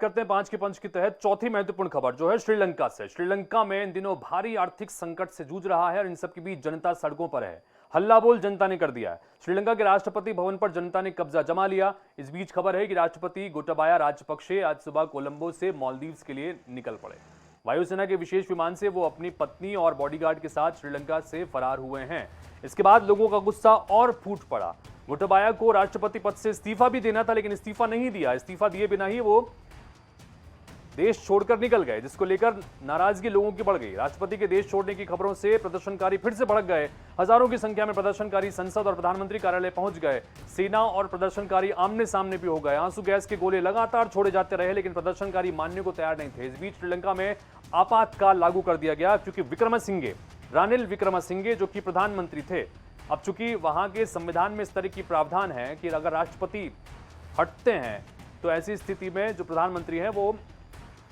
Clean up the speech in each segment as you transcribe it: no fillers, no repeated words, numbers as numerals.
करते हैं 5 के पंच के तहत चौथी महत्वपूर्ण खबर जो है श्रीलंका से। श्रीलंका में इन दिनों भारी आर्थिक संकट से जूझ रहा है और इन सब के बीच जनता सड़कों पर है। हल्ला बोल जनता ने कर दिया है। श्रीलंका के राष्ट्रपति भवन पर जनता ने कब्जा जमा लिया। इस बीच खबर है कि राष्ट्रपति गोटाबाया राजपक्षे आज सुबह कोलंबो से मालदीव्स के लिए निकल पड़े। वायुसेना के विशेष विमान से वो अपनी पत्नी और बॉडीगार्ड के साथ श्रीलंका से फरार हुए हैं। इसके बाद लोगों का गुस्सा और फूट पड़ा। गोटाबाया को राष्ट्रपति पद से इस्तीफा भी देना था, लेकिन इस्तीफा नहीं दिया। इस्तीफा दिए बिना ही वो देश छोड़कर निकल गए, जिसको लेकर नाराजगी लोगों की बढ़ गई। राष्ट्रपति के देश छोड़ने की खबरों से प्रदर्शनकारी फिर से भड़क गए। हजारों की संख्या में प्रदर्शनकारी संसद और प्रधानमंत्री कार्यालय पहुंच गए। सेना और प्रदर्शनकारी आमने सामने भी हो गए। आंसू गैस के गोले लगातार छोड़े जाते रहे, लेकिन प्रदर्शनकारी मानने को तैयार नहीं थे। इस बीच श्रीलंका में आपातकाल लागू कर दिया गया, क्योंकि विक्रमसिंघे, रानिल विक्रमसिंघे जो कि प्रधानमंत्री थे, अब चूंकि वहां के संविधान में इस तरह की प्रावधान है कि अगर राष्ट्रपति हटते हैं तो ऐसी स्थिति में जो प्रधानमंत्री है वो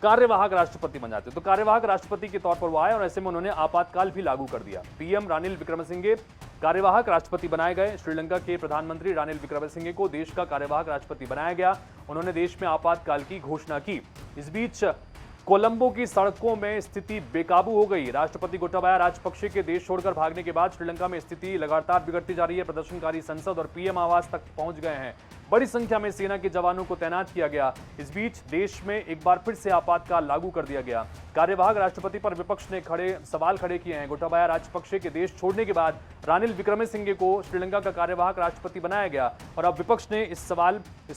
कार्यवाहक राष्ट्रपति बन जाते हैं। तो कार्यवाहक राष्ट्रपति के तौर पर वो आए और ऐसे में उन्होंने आपातकाल भी लागू कर दिया। पीएम रानिल विक्रमसिंघे कार्यवाहक राष्ट्रपति बनाए गए। श्रीलंका के प्रधानमंत्री रानिल विक्रमसिंघे को देश का कार्यवाहक राष्ट्रपति बनाया गया। उन्होंने देश में आपातकाल की घोषणा की। इस बीच कोलंबो की सड़कों में स्थिति बेकाबू हो गई। राष्ट्रपति गोटाबाया राजपक्षे के देश छोड़कर भागने के बाद श्रीलंका में स्थिति लगातार बिगड़ती जा रही है। प्रदर्शनकारी संसद और पीएम आवास तक पहुंच गए हैं। बड़ी संख्या में सेना के जवानों को तैनात किया गया। इस बीच देश में एक बार फिर से आपातकाल लागू कर दिया गया। कार्यवाहक राष्ट्रपति पर विपक्ष ने सवाल खड़े किए हैं। गोटाबाया राजपक्षे के देश छोड़ने के बाद रानिल विक्रमसिंघे को श्रीलंका का कार्यवाहक राष्ट्रपति बनाया गया और अब विपक्ष ने इस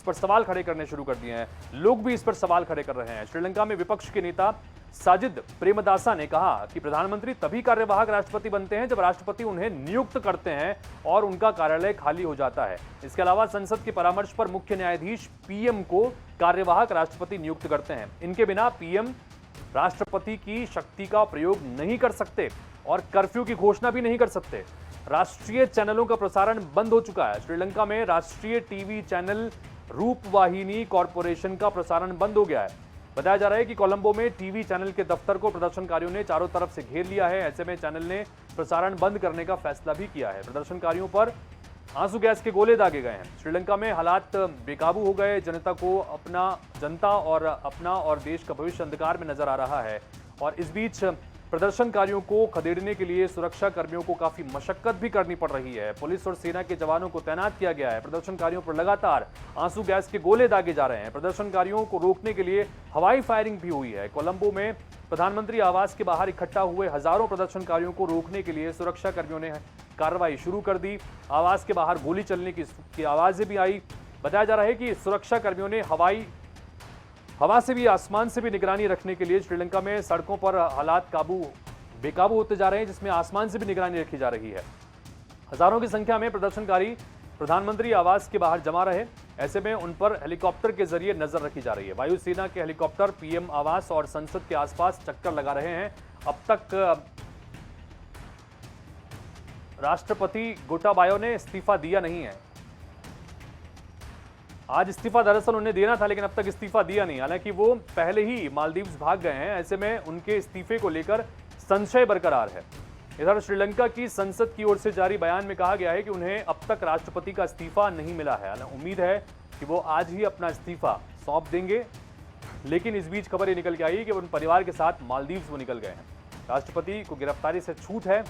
पर सवाल खड़े करने शुरू कर दिए हैं। लोग भी इस पर सवाल खड़े कर रहे हैं। श्रीलंका में विपक्ष के नेता साजिद प्रेमदासा ने कहा कि प्रधानमंत्री तभी कार्यवाहक राष्ट्रपति बनते हैं जब राष्ट्रपति उन्हें नियुक्त करते हैं और उनका कार्यालय खाली हो जाता है। इसके अलावा संसद के परामर्श पर मुख्य न्यायाधीश पीएम को कार्यवाहक राष्ट्रपति नियुक्त करते हैं। इनके बिना पीएम राष्ट्रपति की शक्ति का प्रयोग नहीं कर सकते और कर्फ्यू की घोषणा भी नहीं कर सकते। राष्ट्रीय चैनलों का प्रसारण बंद हो चुका है। श्रीलंका में राष्ट्रीय टीवी चैनल रूपवाहिनी कॉरपोरेशन का प्रसारण बंद हो गया है। बताया जा रहा है कि कोलंबो में टीवी चैनल के दफ्तर को प्रदर्शनकारियों ने चारों तरफ से घेर लिया है। ऐसे में चैनल ने प्रसारण बंद करने का फैसला भी किया है। प्रदर्शनकारियों पर आंसू गैस के गोले दागे गए हैं। श्रीलंका में हालात बेकाबू हो गए। जनता और देश का भविष्य अंधकार में नजर आ रहा है और इस बीच प्रदर्शनकारियों को खदेड़ने के लिए सुरक्षा कर्मियों को काफी मशक्कत भी करनी पड़ रही है। पुलिस और सेना के जवानों को तैनात किया गया है। प्रदर्शनकारियों पर लगातार आंसू गैस के गोले दागे जा रहे हैं। प्रदर्शनकारियों को रोकने के लिए हवाई फायरिंग भी हुई है। कोलंबो में प्रधानमंत्री आवास के बाहर इकट्ठा हुए हजारों प्रदर्शनकारियों को रोकने के लिए सुरक्षा कर्मियों ने कार्रवाई शुरू कर दी। आवास के बाहर गोली चलने की आवाजें भी आई। बताया जा रहा है कि सुरक्षा कर्मियों ने हवा से भी, आसमान से भी निगरानी रखने के लिए श्रीलंका में सड़कों पर हालात बेकाबू होते जा रहे हैं, जिसमें आसमान से भी निगरानी रखी जा रही है। हजारों की संख्या में प्रदर्शनकारी प्रधानमंत्री आवास के बाहर जमा रहे। ऐसे में उन पर हेलीकॉप्टर के जरिए नजर रखी जा रही है। वायुसेना के हेलीकॉप्टर पीएम आवास और संसद के आसपास चक्कर लगा रहे हैं। अब तक राष्ट्रपति गोटाबाया ने इस्तीफा दिया नहीं है। आज इस्तीफा दरअसल उन्हें देना था, लेकिन अब तक इस्तीफा दिया नहीं। हालांकि वो पहले ही मालदीव्स भाग गए हैं। ऐसे में उनके इस्तीफे को लेकर संशय बरकरार है। इधर श्रीलंका की संसद की ओर से जारी बयान में कहा गया है कि उन्हें अब तक राष्ट्रपति का इस्तीफा नहीं मिला है। उम्मीद है कि वो आज ही अपना इस्तीफा सौंप देंगे, लेकिन इस बीच खबर ये निकल के आई कि उन परिवार के साथ मालदीव्स वो निकल गए हैं। राष्ट्रपति को गिरफ्तारी से छूट है।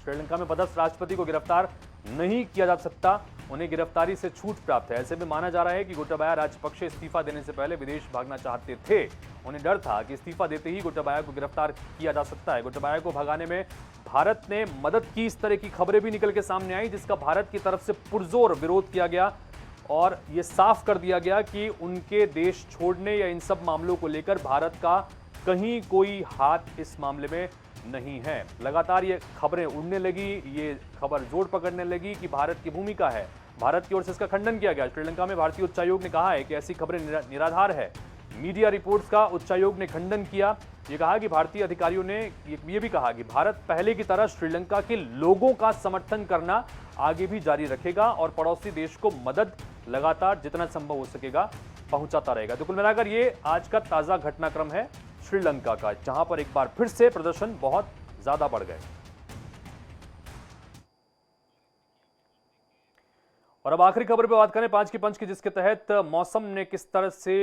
श्रीलंका में पदस्थ राष्ट्रपति को गिरफ्तार नहीं किया जा सकता, उन्हें गिरफ्तारी से छूट प्राप्त है। ऐसे में माना जा रहा है कि गोटाबाया राजपक्षे इस्तीफा देने से पहले विदेश भागना चाहते थे। उन्हें डर था कि इस्तीफा देते ही गोटाबाया को गिरफ्तार किया जा सकता है। गोटाबाया को भगाने में भारत ने मदद की, इस तरह की खबरें भी निकल के सामने आई, जिसका भारत की तरफ से पुरजोर विरोध किया गया और ये साफ कर दिया गया कि उनके देश छोड़ने या इन सब मामलों को लेकर भारत का कहीं कोई हाथ इस मामले में नहीं है। लगातार ये खबरें उड़ने लगी, ये खबर जोर पकड़ने लगी कि भारत की भूमिका है। भारत की ओर से इसका खंडन किया गया। श्रीलंका में भारतीय उच्चायोग ने कहा है कि ऐसी खबरें निराधार है। मीडिया रिपोर्ट्स का उच्चायोग ने खंडन किया। ये कहा कि भारतीय अधिकारियों ने ये भी कहा कि भारत पहले की तरह श्रीलंका के लोगों का समर्थन करना आगे भी जारी रखेगा और पड़ोसी देश को मदद लगातार जितना संभव हो सकेगा पहुंचाता रहेगा। तो कुल मिलाकर ये आज का ताजा घटनाक्रम है श्रीलंका का, जहां पर एक बार फिर से प्रदर्शन बहुत ज्यादा बढ़ गए। और अब आखिरी खबर पे बात करें 5 की पंच की, जिसके तहत मौसम ने किस तरह से